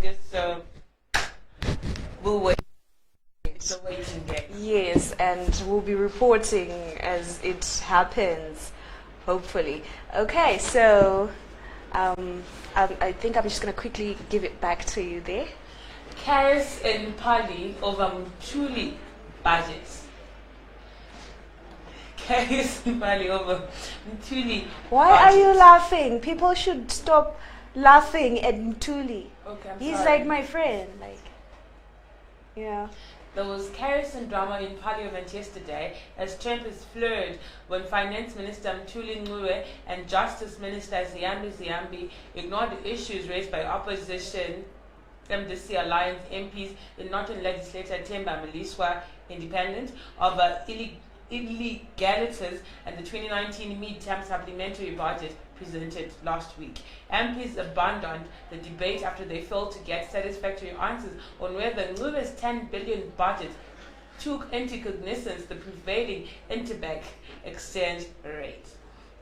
August, so we'll wait. It's a waiting game. Yes, and we'll be reporting as it happens, hopefully. Okay, so I think I'm just going to quickly give it back to you there. Chaos in Pali over Mthuli budgets. Chaos in Pali over Mthuli. Why are you laughing? People should stop laughing at Mthuli. Okay, He's sorry. like my friend. Like, yeah. There was chaos and drama in Parliament yesterday as chambers flirted when Finance Minister Mthuli Ncubes and Justice Minister Zim ignored the issues raised by opposition MDC Alliance MPs in Northern Legislator Themba Mliswa Independent of illegalities and the 2019 mid-term supplementary budget presented last week. MPs abandoned the debate after they failed to get satisfactory answers on whether Ncubes' 10 billion budget took into cognizance the prevailing interbank exchange rate.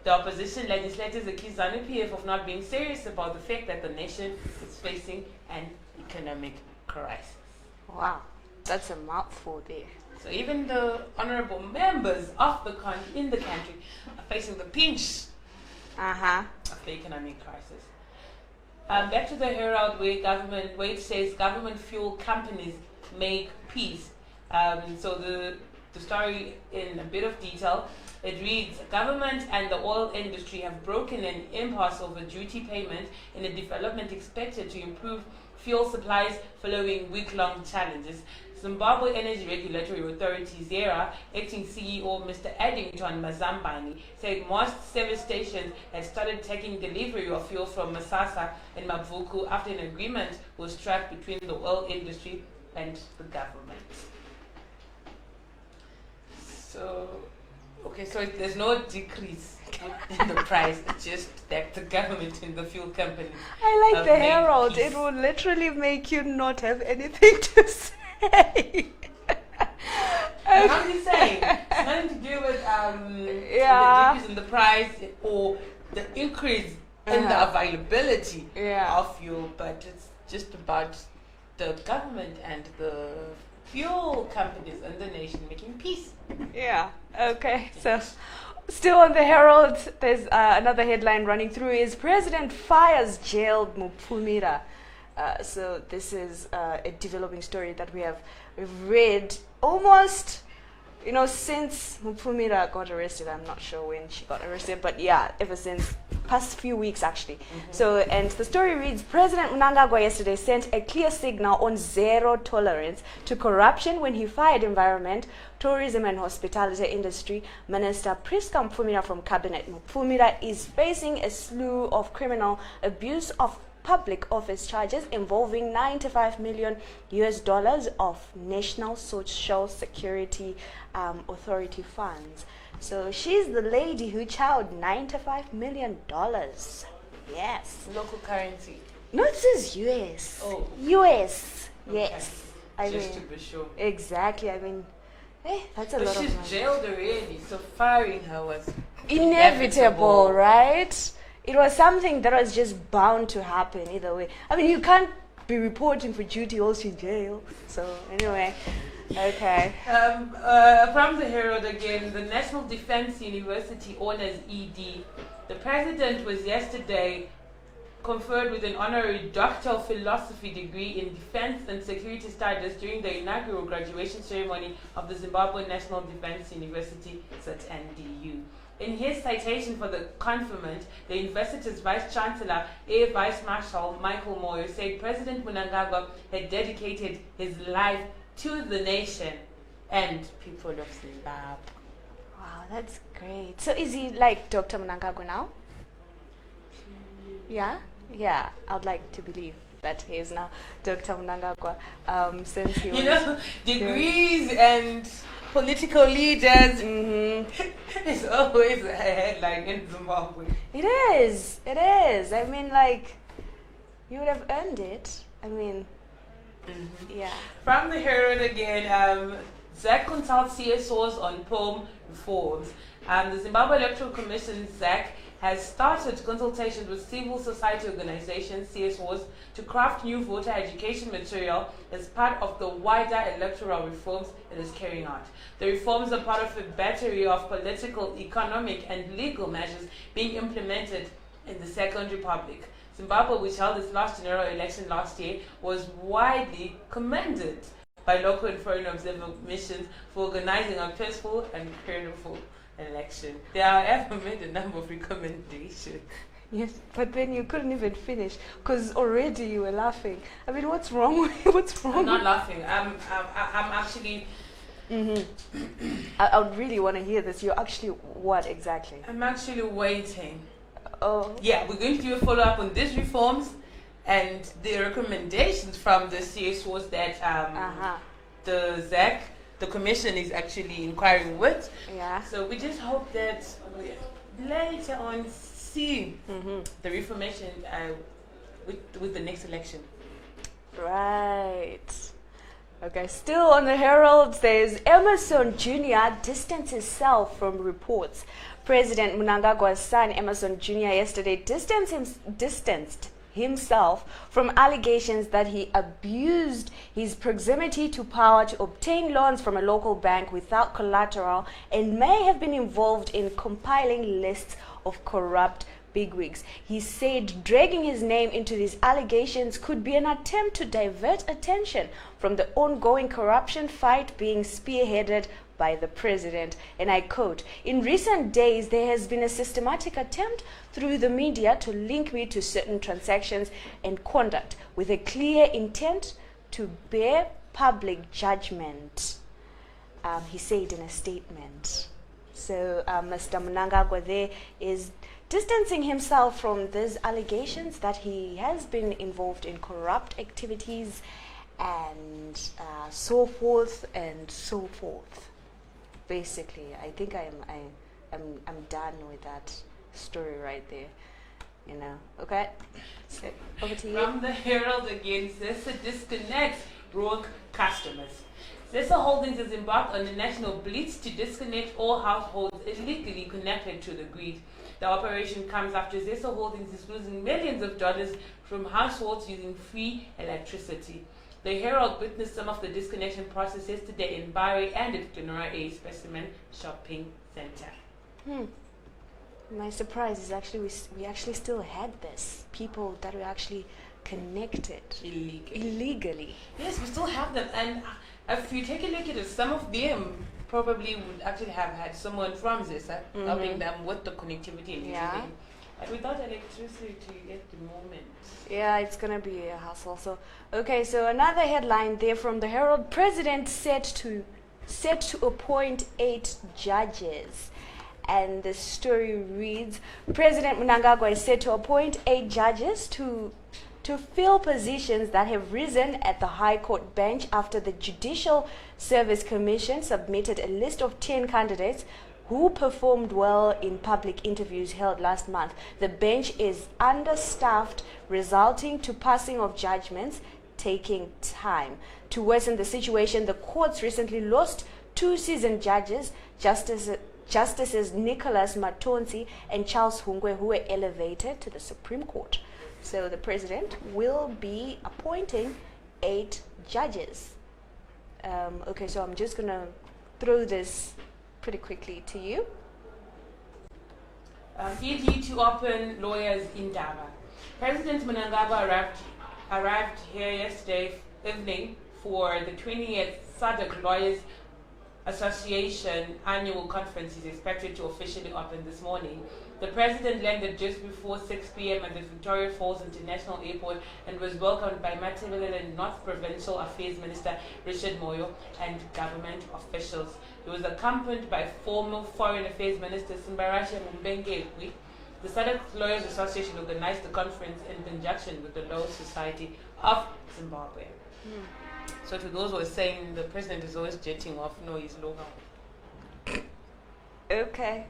The opposition legislators accused ZANU-PF of not being serious about the fact that the nation is facing an economic crisis. Wow, that's a mouthful there. So even the honorable members of the in the country are facing the pinch of the economic crisis. Back to the Herald, where it says government fuel companies make peace. So the story in a bit of detail, it reads, government and the oil industry have broken an impasse over duty payment in a development expected to improve fuel supplies following week-long challenges. Zimbabwe Energy Regulatory Authority, ZERA, acting CEO Mr. Addington Mazambani, said most service stations had started taking delivery of fuel from Masasa and Mavuku after an agreement was struck between the oil industry and the government. So, okay, so there's no decrease in the price, it's just that the government and the fuel companies. I like the made Herald. peace. It will literally make you not have anything to say. How is he saying? It's nothing to do with the decrease in the price or the increase in the availability of fuel, but it's just about the government and the fuel companies and the nation making peace. Yeah, okay. So, still on the Herald, there's another headline running through is President fires jailed Mupfumira. So this is a developing story that we've read almost, since Mupfumira got arrested. I'm not sure when she got arrested, but yeah, ever since past few weeks actually. So, and the story reads, President Mnangagwa yesterday sent a clear signal on zero tolerance to corruption when he fired Environment, Tourism and Hospitality Industry Minister Priska Mupfumira from Cabinet. Mupfumira is facing a slew of criminal abuse of public office charges involving $95 million of National Social Security Authority funds. So she's the lady who chowed $95 million. Yes. Local currency. No, it says US. Oh. US. Okay. Yes. Just to be sure. Exactly. I mean, that's a lot of money. But she's jailed already, so firing her was inevitable, right? It was something that was just bound to happen either way. I mean, you can't be reporting for duty also in jail. So anyway, okay. From the Herald again, the National Defense University Honors ED. The president was yesterday conferred with an honorary Doctor of Philosophy degree in Defense and Security Studies during the inaugural graduation ceremony of the Zimbabwe National Defense University, ZNDU. In his citation for the conferment, the university's Vice-Chancellor, Air Vice Marshal Michael Moyo, said President Mnangagwa had dedicated his life to the nation and people of Zimbabwe. Wow, that's great. So is he like Dr. Mnangagwa now? Yeah? Yeah, I'd like to believe that he is now Dr. Mnangagwa, since he was... degrees and political leaders is always a headline in Zimbabwe. It is. I mean, like, you would have earned it. I mean, yeah. From the Herald again, ZAC consults CSOs on POM reforms. The Zimbabwe Electoral Commission, ZAC, has started consultations with civil society organizations, CSOs, to craft new voter education material as part of the wider electoral reforms it is carrying out. The reforms are part of a battery of political, economic, and legal measures being implemented in the Second Republic. Zimbabwe, which held its last general election last year, was widely commended by local and foreign observer missions for organizing a peaceful and credible election. They have made a number of recommendations. Yes, but then you couldn't even finish because already you were laughing. I mean, what's wrong with you? What's wrong? I'm not laughing. I'm actually. I would really want to hear this. You're actually what exactly? I'm actually waiting. Oh. Yeah, we're going to do a follow up on these reforms and the recommendations from the CSOs that the ZAC, the commission, is actually inquiring with. Yeah. So we just hope that we later on see the reformation with the next election. Right. Okay, still on the Herald, says Emerson Jr. distanced himself from reports. President Mnangagwa's son, Emerson Jr., yesterday distanced himself from allegations that he abused his proximity to power to obtain loans from a local bank without collateral and may have been involved in compiling lists of corrupt bigwigs. He said dragging his name into these allegations could be an attempt to divert attention from the ongoing corruption fight being spearheaded by the president. And I quote, "In recent days, there has been a systematic attempt through the media to link me to certain transactions and conduct with a clear intent to bear public judgment," he said in a statement. So Mr. Mnangagwa there is distancing himself from these allegations that he has been involved in corrupt activities and so forth and so forth. Basically, I think I'm done with that story right there. You know, okay? So, over to you. From the Herald again, Zesa disconnects rogue customers. Zesa Holdings has embarked on a national blitz to disconnect all households illegally connected to the grid. The operation comes after Zesa Holdings is losing millions of dollars from households using free electricity. The Herald witnessed some of the disconnection process yesterday in Bari and at Glenora A Specimen Shopping Center. My surprise is actually we actually still had this. People that were actually connected illegally. Yes, we still have them. And if you take a look at it, some of them probably would actually have had someone from Zesa helping them with the connectivity and everything. But without electricity at the moment. Yeah, it's going to be a hassle. So, okay, so another headline there from the Herald. President set to appoint 8 judges. And the story reads, President Mnangagwa is set to appoint 8 judges to fill positions that have risen at the High Court bench after the Judicial Service Commission submitted a list of 10 candidates who performed well in public interviews held last month. The bench is understaffed, resulting to passing of judgments taking time. To worsen the situation, the courts recently lost 2 seasoned judges, Justices Nicholas Matonsi and Charles Hungwe, who were elevated to the Supreme Court. So the president will be appointing 8 judges. Okay, so I'm just going to throw this pretty quickly to you. ED to open lawyers in Daba. President Mnangagwa arrived here yesterday evening for the 20th SADC Lawyers Association annual conference is expected to officially open this morning. The president landed just before 6 p.m. at the Victoria Falls International Airport and was welcomed by Matabeleland North Provincial Affairs Minister Richard Moyo and government officials. He was accompanied by former Foreign Affairs Minister Simbarashe Mumbenge. The SADC Lawyers Association organized the conference in conjunction with the Law Society of Zimbabwe. So to those who are saying the president is always jetting off, no, he's local. Okay.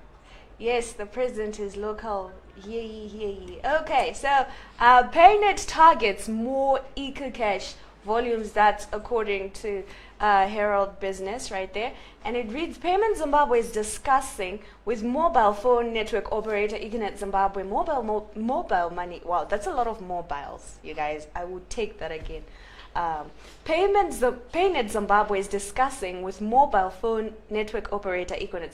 Yes, the president is local. Hear ye, hear ye. Okay, so PayNet targets more EcoCash volumes. That's according to Herald Business right there. And it reads, Payment Zimbabwe is discussing with mobile phone network operator Econet Zimbabwe mobile money. Wow, that's a lot of mobiles, you guys. I would take that again. Paynet Zimbabwe is discussing with mobile phone network operator Econet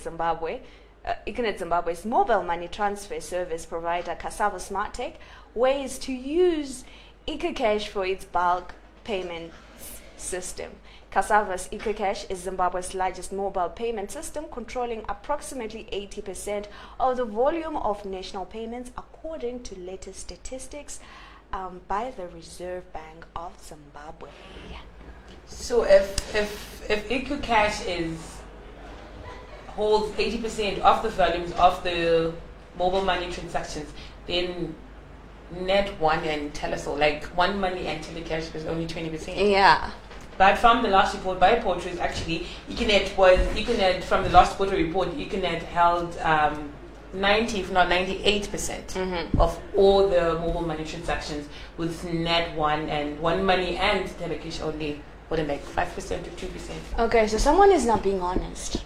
Zimbabwe's mobile money transfer service provider Cassava SmartTech ways to use EcoCash for its bulk payments system. Cassava's EcoCash is Zimbabwe's largest mobile payment system, controlling approximately 80% of the volume of national payments, according to latest statistics by the Reserve Bank of Zimbabwe. So if EcoCash holds 80% of the volumes of the mobile money transactions, then Net1 and Teleso, like One Money and Telecash, was only 20%. Yeah. But from the last report by Portrait, actually, Econet from the last quarter report, Econet held 90, if not 98% of all the mobile money transactions, with Net1 and One Money and Telecash only, like 5% to 2%. Okay, so someone is not being honest.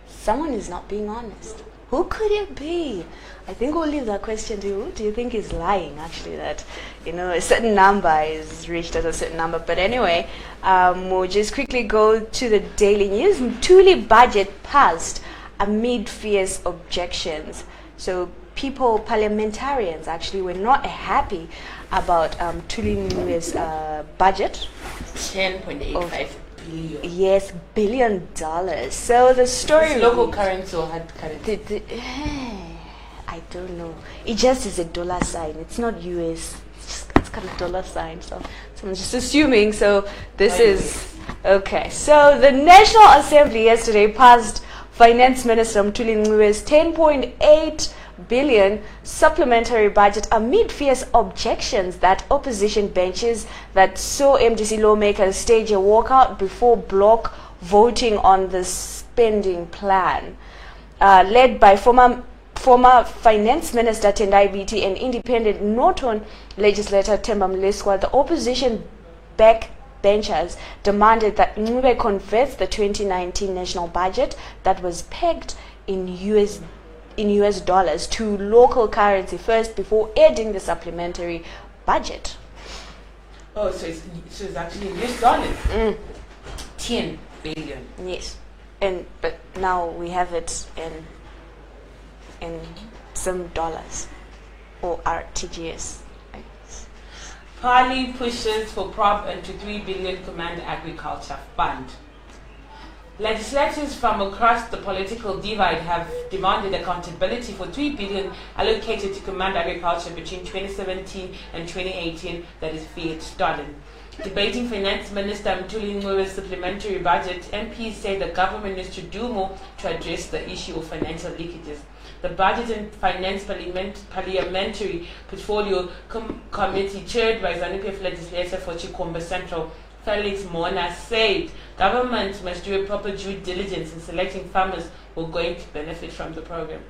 Someone is not being honest. Who could it be? I think we'll leave that question to you. Who do you think is lying, actually, that, a certain number is reached at a certain number? But anyway, we'll just quickly go to the daily news. Mthuli budget passed amid fierce objections. So parliamentarians actually were not happy about Mthuli Ncubes' budget. 10.85 billion. Yes, $1 billion. So the story... It's local currency or hard currency? I don't know. It just is a dollar sign. It's not US. It's kind of dollar sign. So I'm just assuming. So this is... Okay. So the National Assembly yesterday passed Finance Minister Mthuli Ncubes' 10.8 billion supplementary budget amid fierce objections that opposition benches that saw MDC lawmakers stage a walkout before block voting on the spending plan. Led by former Finance Minister Tendai Biti and independent Norton legislator Themba Mleswa, the opposition backbenchers demanded that Ncube converts the 2019 national budget that was pegged in US dollars to local currency first before adding the supplementary budget. Oh, so it's actually US dollars. 10 billion. Yes, but now we have it in some dollars or RTGS. Parley pushes for prop into 3 billion Command Agriculture Fund. Legislators from across the political divide have demanded accountability for 3 billion allocated to Command Agriculture between 2017 and 2018 that is fiat stolen. Debating Finance Minister Mthuli Ncubes' supplementary budget, MPs say the government needs to do more to address the issue of financial leakages. The Budget and Finance Parliamentary Portfolio Committee, chaired by ZANU-PF legislator for Chikomba Central, Felix Mona, said government must do a proper due diligence in selecting farmers who are going to benefit from the program.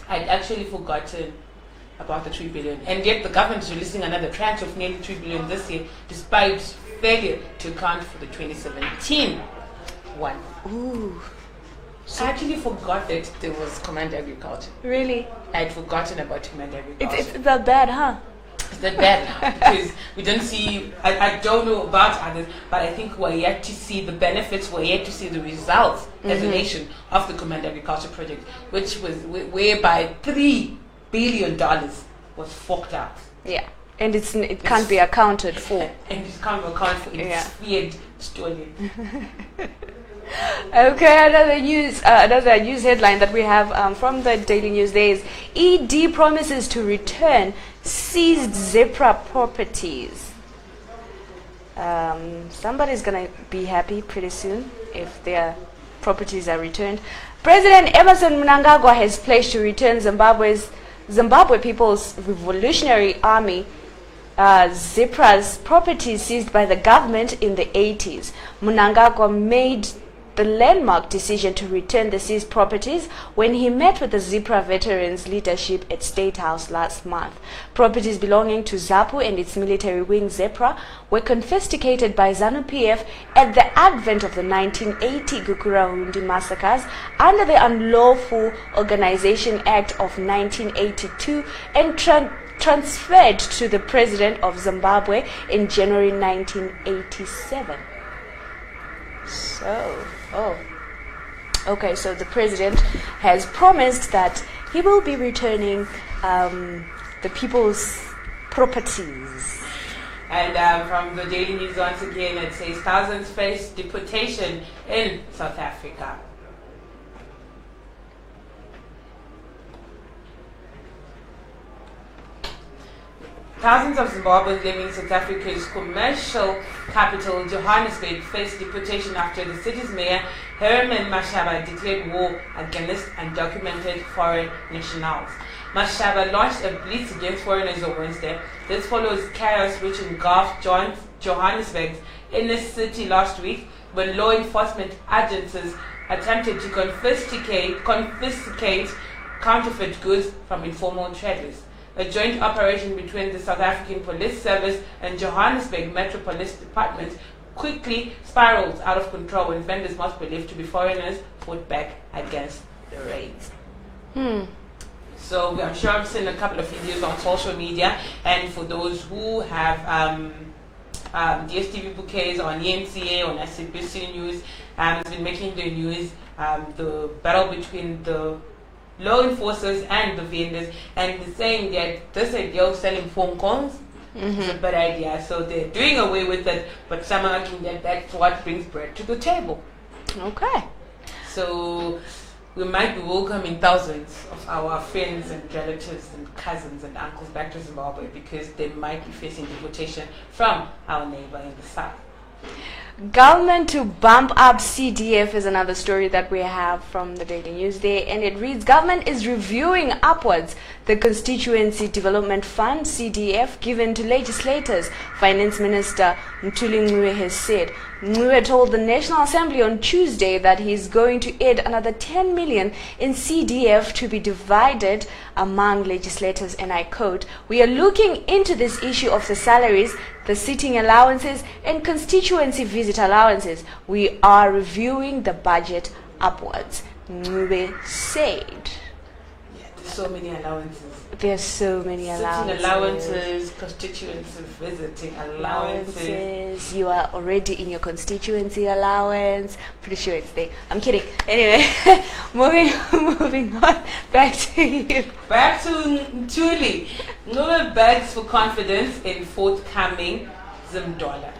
I'd actually forgotten about the 3 billion, and yet the government is releasing another tranche of nearly 3 billion this year, despite failure to account for the 2017 one. Ooh. So I actually forgot that there was Command Agriculture. Really? I'd forgotten about Command Agriculture. It's that bad, huh? It's that bad now, because we don't see, I don't know about others, but I think we're yet to see the benefits, we're yet to see the results as a nation of the Command Agriculture project, which was whereby $3 billion was forked out. Yeah, and it can't be accounted for. And it can't be accounted for. It's fiat stolen. Okay, another news headline that we have from the Daily News there is ED promises to return seized Zebra properties. Somebody's gonna be happy pretty soon if their properties are returned. President Emmerson Mnangagwa has pledged to return Zimbabwe People's Revolutionary Army Zebra's properties seized by the government in the 80s. Mnangagwa made the landmark decision to return the seized properties when he met with the ZIPRA veterans leadership at State House last month. Properties belonging to ZAPU and its military wing ZEPRA were confiscated by ZANU-PF at the advent of the 1980 Gukurahundi massacres under the Unlawful Organization Act of 1982 and transferred to the President of Zimbabwe in January 1987. So the President has promised that he will be returning the people's properties. And from the Daily News once again, it says thousands face deportation in South Africa. Thousands of Zimbabweans living in South Africa's commercial capital, Johannesburg, face deportation after the city's mayor, Herman Mashaba, declared war against undocumented foreign nationals. Mashaba launched a blitz against foreigners on Wednesday. This follows chaos which engulfed Johannesburg's inner city last week when law enforcement agencies attempted to confiscate counterfeit goods from informal traders. A joint operation between the South African Police Service and Johannesburg Metro Police Department quickly spiraled out of control when vendors most believed to be foreigners fought back against the raids. So I'm sure I've seen a couple of videos on social media, and for those who have DSTV bouquets on ENCA, on SABC News, it's been making the news, the battle between the law enforcers and the vendors, and they're saying that this idea of selling phone calls is a bad idea, so they're doing away with it, but some argue that that's what brings bread to the table. Okay. So we might be welcoming thousands of our friends and relatives and cousins and uncles back to Zimbabwe because they might be facing deportation from our neighbor in the south. Government to bump up CDF is another story that we have from the Daily News there, and it reads, government is reviewing upwards the Constituency Development Fund, CDF, given to legislators. Finance Minister Mthuli Ncubes has said. Ncubes told the National Assembly on Tuesday that he is going to add another 10 million in CDF to be divided among legislators, and I quote, "We are looking into this issue of the salaries, the sitting allowances and constituency visit allowances. We are reviewing the budget upwards," Ncubes said. Yeah, there's so many allowances. There's so many allowances. Sitting allowances, constituency visiting allowances. You are already in your constituency allowance. Pretty sure it's there. I'm kidding. Anyway, moving on. Back to you. Back to Mthuli. Ncubes begs for confidence in forthcoming Zim dollar.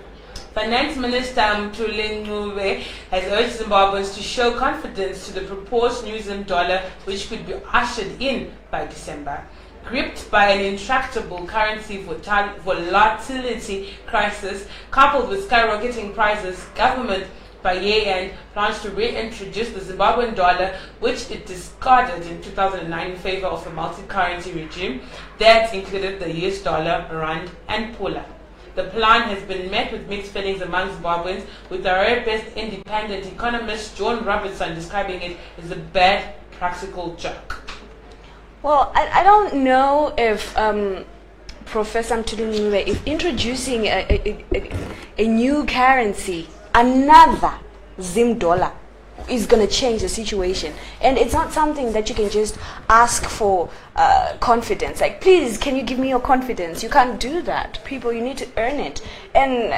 Finance Minister Mthuli Ncubes has urged Zimbabweans to show confidence to the proposed new Zim dollar, which could be ushered in by December. Gripped by an intractable currency volatility crisis coupled with skyrocketing prices, government by year-end plans to reintroduce the Zimbabwean dollar, which it discarded in 2009 in favor of a multi-currency regime that included the US dollar, rand, and pula. The plan has been met with mixed feelings among Zimbabweans, with the very-best independent economist John Robertson describing it as a bad practical joke. Well, I don't know if Professor Mthuli Ncubes, if introducing a new currency, another Zim dollar, is going to change the situation. And it's not something that you can just ask for confidence. Like, please, can you give me your confidence? You can't do that. People, you need to earn it. And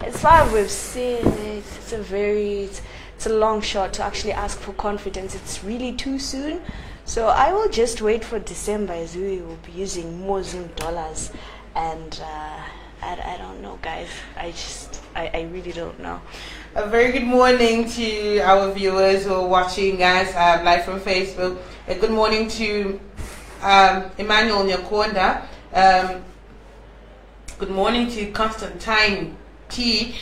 as far as we've seen, it's a long shot to actually ask for confidence. It's really too soon. So I will just wait for December as we will be using more Zim dollars. And I don't know, guys. I really don't know. A very good morning to our viewers who are watching us live from Facebook. A good morning to Emmanuel Nyakonda. Good morning to Constantine T,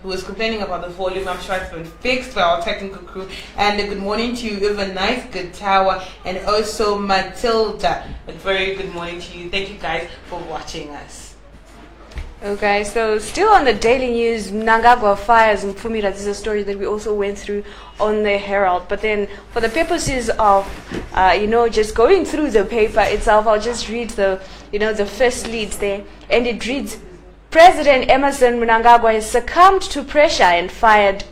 who was complaining about the volume. I'm sure it's been fixed by our technical crew. And a good morning to Even Nice Good Tower and also Matilda. A very good morning to you. Thank you guys for watching us. Okay, so still on the daily news, Mnangagwa fires Mupfumira. This is a story that we also went through on the Herald. But then, for the purposes of, just going through the paper itself, I'll just read the first leads there. And it reads, President Emmerson Mnangagwa has succumbed to pressure and fired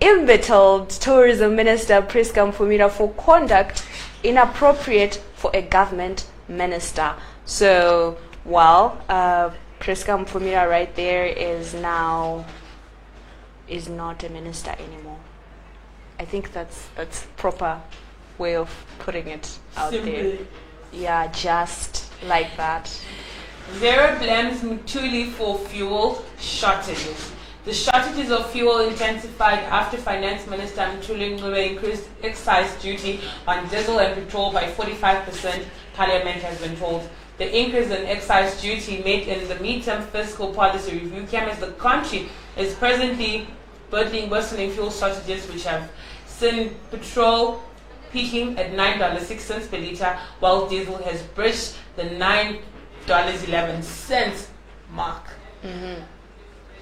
embattled Tourism Minister Priska Mupfumira for conduct inappropriate for a government minister. So, Priska Mupfumira right there is not a minister anymore. I think that's proper way of putting it out there. Yeah, just like that. Zero blames Mthuli for fuel shortages. The shortages of fuel intensified after Finance Minister Mthuli Ncubes increased excise duty on diesel and petrol by 45%, Parliament has been told. The increase in excise duty made in the midterm fiscal policy review came as the country is presently battling worsening fuel shortages, which have seen petrol peaking at $9.06 per litre, while diesel has breached the $9.11 mark. Mm-hmm.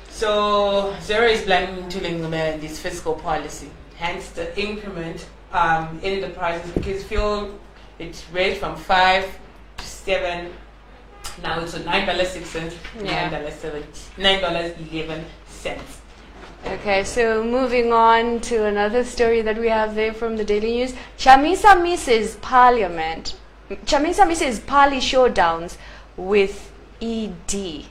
So Zero is blaming Mthuli Ncubes in this fiscal policy, hence the increment in the prices, because fuel, it raised from 5 to 7, now it's $9.06, $9.11. Okay, so moving on to another story that we have there from the Daily News. Chamisa misses Parliament. Chamisa misses Parly showdowns with ED.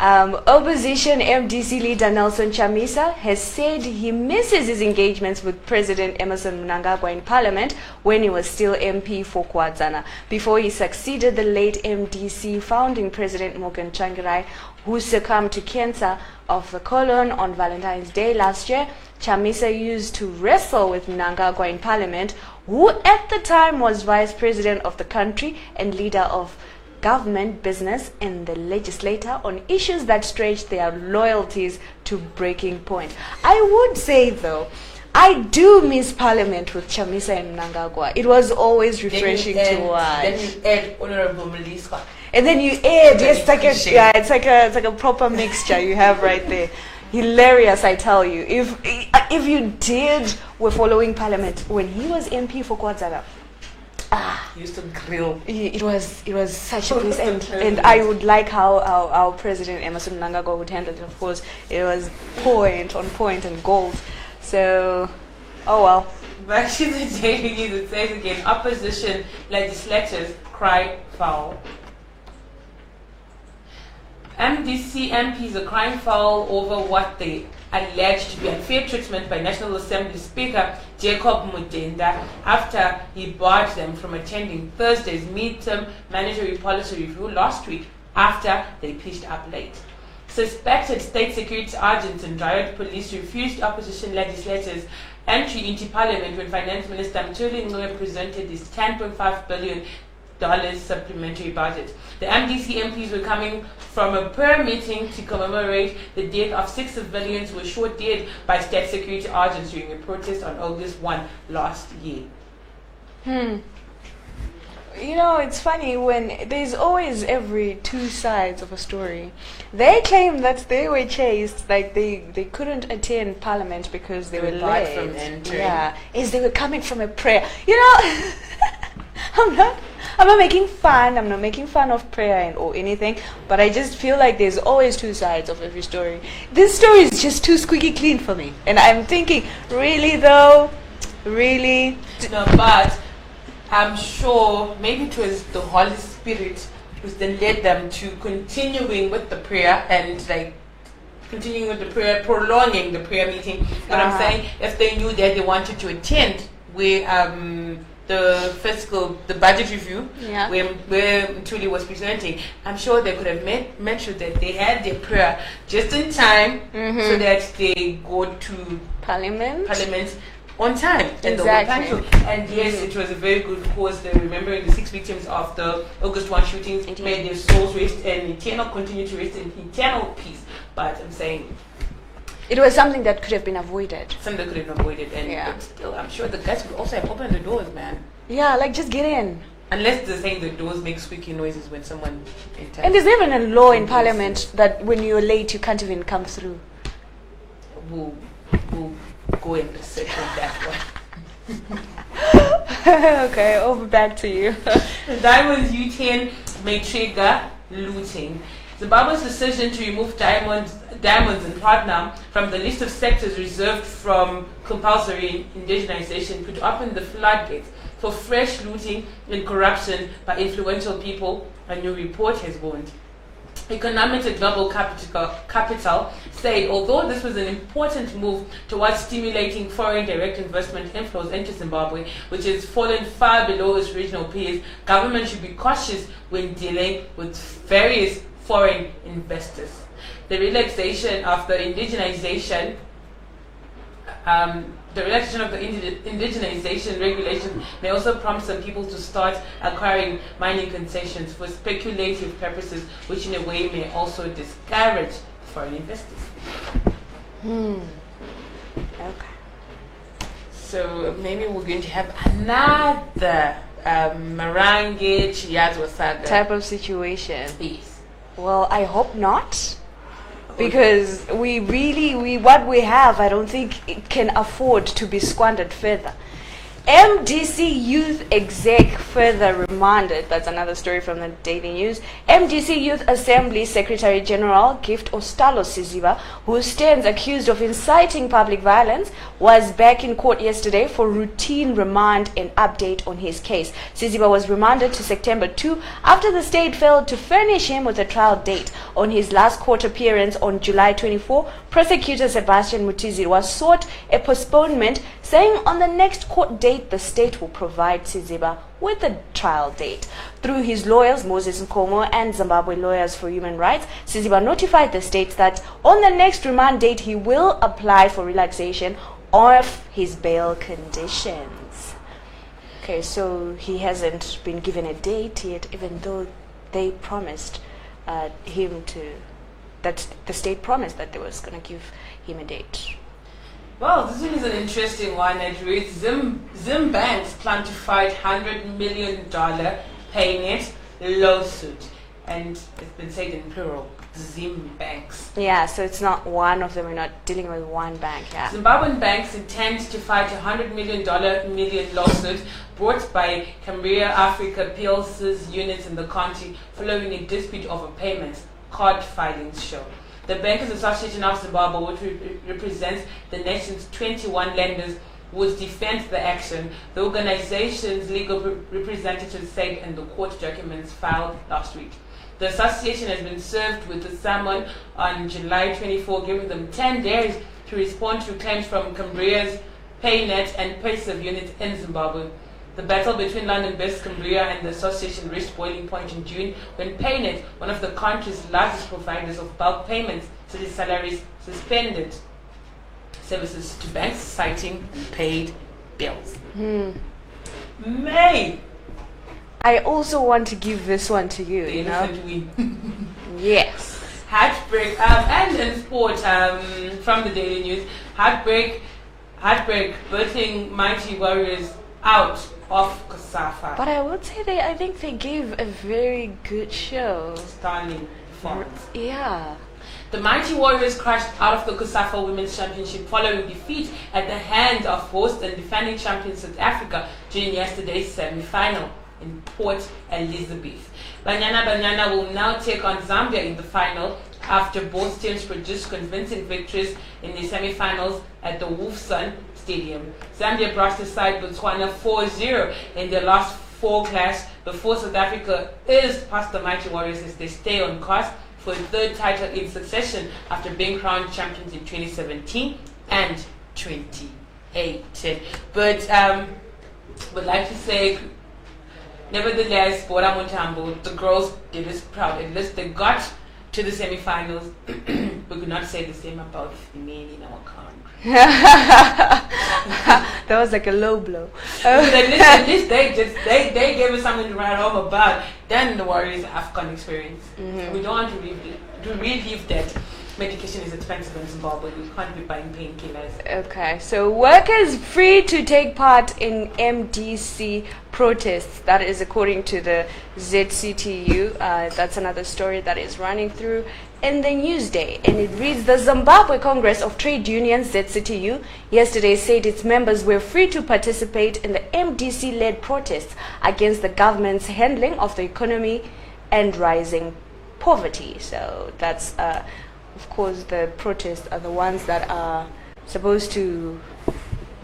Opposition MDC leader Nelson Chamisa has said he misses his engagements with President Emmerson Mnangagwa in Parliament when he was still MP for Kwazana, before he succeeded the late MDC founding President Morgan Tsvangirai, who succumbed to cancer of the colon on Valentine's Day last year. Chamisa used to wrestle with Mnangagwa in Parliament, who at the time was Vice President of the country and leader of government, business and the legislator, on issues that stretched their loyalties to breaking point. I would say though, I do miss Parliament with Chamisa and Mnangagwa. It was always refreshing to watch. Then you add Honorable Mliswa. And then you add, it's like a proper mixture you have right there. Hilarious, I tell you. If you were following Parliament when he was MP for Kwazana, he used to grill. It was such a bliss, and I would like how our President Emmerson Mnangagwa would handle it. Of course, it was point on point and gold. So, oh well. Back to the Daily News, it says again, opposition legislators cry foul. MDC MPs are crying foul over what they alleged to be unfair treatment by National Assembly Speaker Jacob Mudenda after he barred them from attending Thursday's midterm mandatory policy review last week after they pitched up late. Suspected state security agents and riot police refused opposition legislators entry into Parliament when Finance Minister Mthuli Ncubes presented his $10.5 billion supplementary budget. The MDC MPs were coming from a prayer meeting to commemorate the death of 6 civilians who were shot dead by state security agents during a protest on August 1 last year. You know, it's funny when there's always every two sides of a story. They claim that they were chased, like they couldn't attend Parliament because they were late. From entering. Yeah, as they were coming from a prayer. You know, I'm not making fun. I'm not making fun of prayer or anything. But I just feel like there's always two sides of every story. This story is just too squeaky clean for me, and I'm thinking, really though, really? No, but I'm sure maybe it was the Holy Spirit who then led them to continuing with the prayer and continuing with the prayer, prolonging the prayer meeting. But I'm saying if they knew that they wanted to attend where the budget review where Mthuli was presenting, I'm sure they could have made sure that they had their prayer just in time so that they go to Parliament on time. Exactly. And yes, it was a very good cause. They're remembering the 6 victims of the August 1 shootings. May their souls rest and continue to rest in eternal peace. But I'm saying it was something that could have been avoided. Something that could have been avoided. And but still, I'm sure the guys would also have opened the doors, man. Yeah, like just get in. Unless they're saying the doors make squeaky noises when someone enters. And there's even a law in Parliament that when you're late, you can't even come through. We'll go and research on that one. Okay, over back to you. Diamonds U10 may trigger looting. Zimbabwe's decision to remove diamonds and platinum from the list of sectors reserved from compulsory indigenization could open the floodgates for fresh looting and corruption by influential people, a new report has warned. Economics at Global Capital said although this was an important move towards stimulating foreign direct investment inflows into Zimbabwe, which has fallen far below its regional peers, government should be cautious when dealing with various foreign investors. The relaxation of the indigenization regulation may also prompt some people to start acquiring mining concessions for speculative purposes, which in a way may also discourage foreign investors. Okay. So maybe we're going to have another Marange Chiazwa saga type of situation. Yes. Well, I hope not. Because what we have, I don't think it can afford to be squandered further. MDC Youth Exec further remanded, that's another story from the Daily News. MDC Youth Assembly Secretary General Gift Ostalo Siziba, who stands accused of inciting public violence, was back in court yesterday for routine remand and update on his case. Siziba was remanded to September 2 after the state failed to furnish him with a trial date. On his last court appearance on July 24, prosecutor Sebastian Mutiziri sought a postponement, saying on the next court date the state will provide Siziba with a trial date. Through his lawyers, Moses Nkomo and Zimbabwe Lawyers for Human Rights, Siziba notified the state that on the next remand date he will apply for relaxation of his bail conditions. Okay, so he hasn't been given a date yet, even though they promised that the state promised that they was going to give him a date. Well, this one is an interesting one. It reads, Zim banks plan to fight $100 million paynet lawsuit. And it's been said in plural, Zim banks. Yeah, so it's not one of them. We're not dealing with one bank. Yeah. Zimbabwean banks intend to fight a $100 million lawsuit brought by Mupfumira Africa PLC's units in the country following a dispute over payments, card filings show. The Bankers Association of Zimbabwe, which represents the nation's 21 lenders, would defend the action. The organization's legal representatives said in the court documents filed last week. The association has been served with a summon on July 24, giving them 10 days to respond to claims from Cambria's Paynet and Payserve units in Zimbabwe. The battle between London-based Cambria and the association reached boiling point in June when Paynet, one of the country's largest providers of bulk payments such as salaries, suspended services to banks, citing unpaid bills. May! I also want to give this one to you, you know? Yes. Heartbreak, and in sport, from the Daily News, heartbreak, birthing mighty warriors out of Kosafa. But I would say I think they gave a very good show. Stunning performance. Yeah. The Mighty Warriors crashed out of the Kosafa Women's Championship following defeat at the hands of host and defending champion South Africa during yesterday's semi-final in Port Elizabeth. Banyana will now take on Zambia in the final after both teams produced convincing victories in the semi-finals at the Wolfson Stadium. Zambia brushed aside Botswana 4-0 in their last four clash before South Africa is past the Mighty Warriors as they stay on course for a third title in succession after being crowned champions in 2017 and 2018. But would like to say, nevertheless, Bora Mutambo, the girls did us proud. At least they got to the semi-finals. We could not say the same about the men in our country. That was like a low blow. At least they gave us something to write home about. Then the Warriors' AFCON experience. We don't want to relive that. medication is expensive in Zimbabwe. You can't be buying painkillers. Okay, so workers free to take part in MDC protests. That is according to the ZCTU. That's another story that is running through in the Newsday, and it reads: the Zimbabwe Congress of Trade Unions, ZCTU, yesterday said its members were free to participate in the MDC-led protests against the government's handling of the economy and rising poverty. So that's, of course, the protests are the ones that are supposed to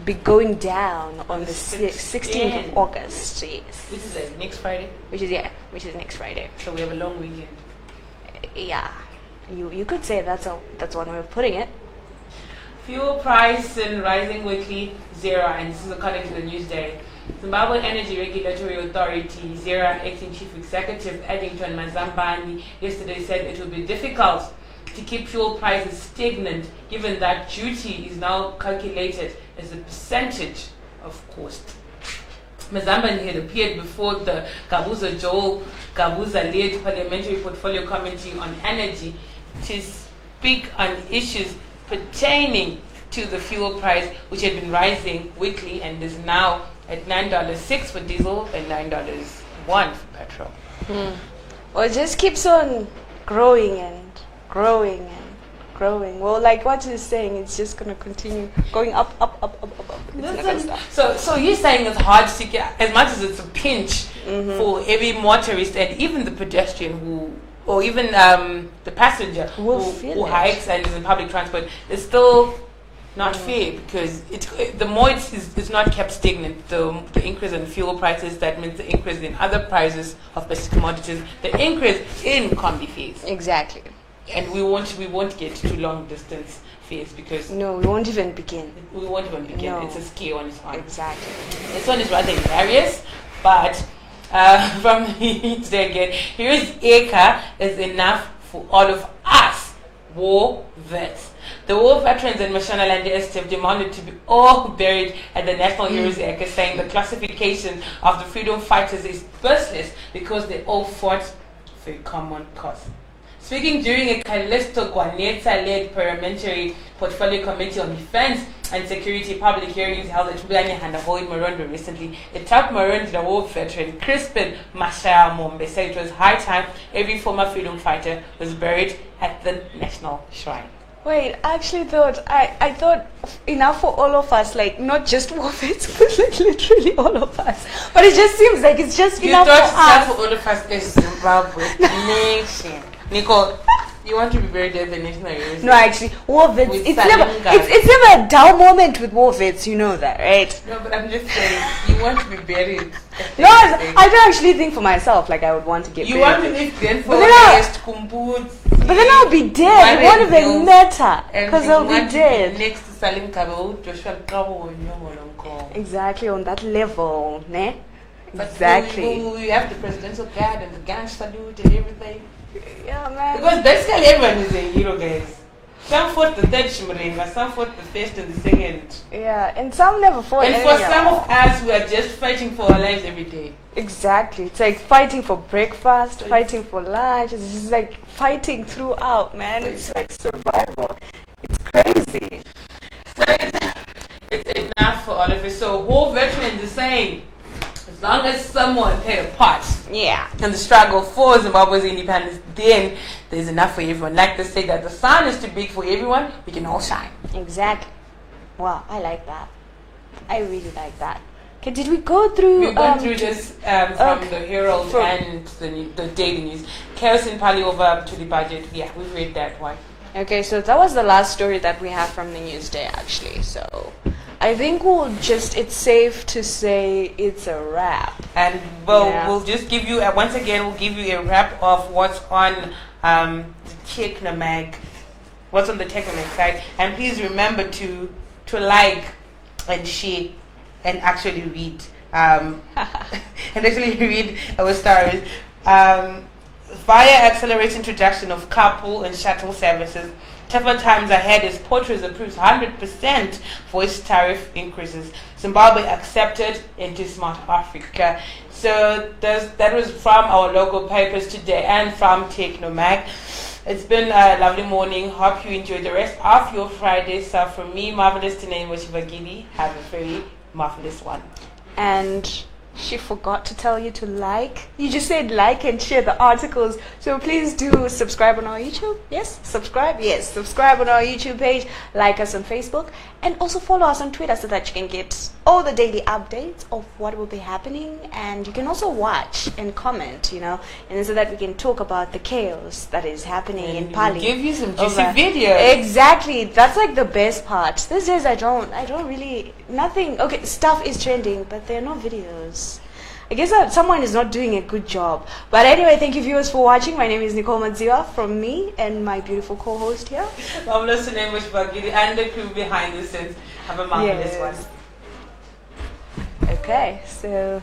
be going down on the 16th of August. Yes. Which is next Friday? Which is next Friday. So we have a long weekend. Yeah. You could say that's one way of putting it. Fuel price and rising weekly, ZERA, and this is according to the Newsday. Zimbabwe Energy Regulatory Authority, ZERA acting chief executive Eddington Mazambani yesterday said it will be difficult to keep fuel prices stagnant given that duty is now calculated as a percentage of cost. Mazambani had appeared before the Joel Gabuza-led Parliamentary Portfolio Committee on Energy to speak on issues pertaining to the fuel price, which had been rising weekly and is now at $9.06 for diesel and $9.01 for petrol. Well, it just keeps on growing and growing and growing. Well, like what you're saying, it's just going to continue going up. So you're saying it's hard to get, as much as it's a pinch for every motorist and even the pedestrian or even the passenger who hikes and is in public transport, it's still not fair, because the more it's not kept stagnant, the increase in fuel prices, that means the increase in other prices of basic commodities, the increase in combi fees. Exactly. And we won't get to long distance fares, because we won't even begin. We won't even begin. No. It's a scale on its own. Exactly. This one is rather hilarious, but from today again, here's Eka is enough for all of us war vets. The war veterans in Mashonaland have demanded to be all buried at the National Heroes Acre, saying the classification of the freedom fighters is baseless because they all fought for a common cause. Speaking during a Callisto Gwaneta-led parliamentary portfolio committee on defense and security public hearings held at Mbuyane Handahoy Marondo recently, a top Marondo war veteran, Crispin Mashaya Mombe, said it was high time every former freedom fighter was buried at the national shrine. Wait, I actually thought, I thought enough for all of us, like not just war vets, but like literally all of us. But it just seems like it's just enough for us. You thought enough for all of us is Zimbabwe nation. Nicole, you want to be buried at the national heroes? No, actually, war vets, it's never a dull moment with war vets, you know that, right? No, but I'm just saying, you want to be buried. No, I don't actually think for myself, like I would want to get buried. You want to live dead for rest, kumbud. But then I'll be dead. It won't even matter, because I'll be dead. Next to Salim Kabo, Joshua Kabo, exactly, on that level, ne? But exactly. We have the presidential guard and the gang salute and everything. Yeah, man. Because basically everyone is a hero, guys. Some fought the third Shimringa, some fought the first and the second. Yeah, and some never fought. And for some of us, we are just fighting for our lives every day. Exactly. It's like fighting for breakfast, fighting for lunch. It's just like fighting throughout, man. It's like survival. It's crazy. So it's enough for all of us. So war veterans are saying, as long as someone played a part in the struggle for Zimbabwe's independence, then there's enough for everyone. Like they say that the sun is too big for everyone, we can all shine. Exactly. Wow, I like that. I really like that. Okay, did we go through... We went through this from the Herald and the Daily News. Chaos in Pali over Mthuli budget. Yeah, we read that one. Okay, so that was the last story that we have from the Newsday, actually. So I think it's safe to say it's a wrap. And we'll just give you, once again, we'll give you a wrap of what's on the Technomag, what's on the Technomag site. And please remember to like and share and actually read. And actually read our stories. Via accelerated introduction of carpool and shuttle services, tougher times ahead as Porters approves 100% voice tariff increases. Zimbabwe accepted into Smart Africa. So that was from our local papers today and from Technomag. It's been a lovely morning. Hope you enjoyed the rest of your Friday. So from me, Marvelous Tinaine Washibagidi, have a very marvelous one. And she forgot to tell you to like. You just said like and share the articles. So please do subscribe on our YouTube. Yes, subscribe. Yes, subscribe on our YouTube page. Like us on Facebook. And also follow us on Twitter so that you can get all the daily updates of what will be happening. And you can also watch and comment, you know, and so that we can talk about the chaos that is happening in Pali. Give you some juicy videos. Exactly. That's like the best part. These days I don't really, nothing. Okay, stuff is trending, but there are no videos. I guess that someone is not doing a good job. But anyway, thank you viewers for watching. My name is Nicole Madziwa from me and my beautiful co-host here. I'm listening with Bagiri and the crew behind the scenes. Have a marvelous one. Okay, so